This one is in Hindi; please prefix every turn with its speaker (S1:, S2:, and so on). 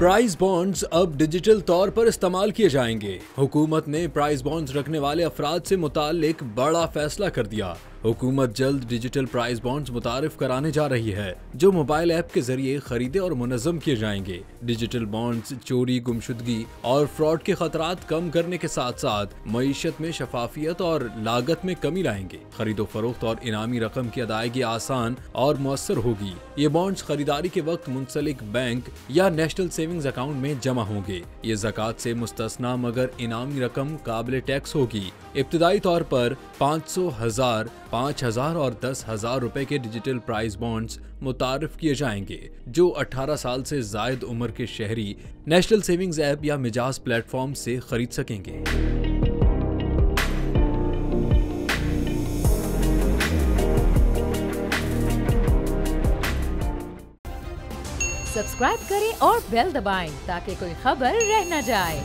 S1: प्राइस बॉन्ड्स अब डिजिटल तौर पर इस्तेमाल किए जाएंगे। हुकूमत ने प्राइस बॉन्ड्स रखने वाले अफराद से मुताल्लिक बड़ा फैसला कर दिया। हुकूमत जल्द डिजिटल प्राइस बॉन्ड्स मुतारिफ कराने जा रही है, जो मोबाइल ऐप के जरिए खरीदे और मुनज़्ज़म किए जाएंगे। डिजिटल बॉन्ड्स चोरी, गुमशुदगी और फ्रॉड के खतरात कम करने के साथ साथ मईशत में शफाफियत और लागत में कमी लाएंगे। खरीदो फरोख्त और इनामी रकम की अदायगी आसान और मुअस्सर होगी। ये बॉन्ड्स खरीदारी के वक्त मुंसलिक बैंक या नेशनल सेविंग्स अकाउंट में जमा होंगे। ये ज़कात से मुस्तस्ना, मगर इनामी रकम काबिल टैक्स होगी। इब्तिदाई तौर पर 500, 1000, 5000 और 10,000 रुपए के डिजिटल प्राइस बॉन्ड्स मुतारिफ किए जाएंगे, जो 18 साल से जायद उम्र के शहरी नेशनल सेविंग्स ऐप या मिजाज प्लेटफॉर्म से खरीद सकेंगे।
S2: सब्सक्राइब करें और बेल दबाएं ताकि कोई खबर रह न जाए।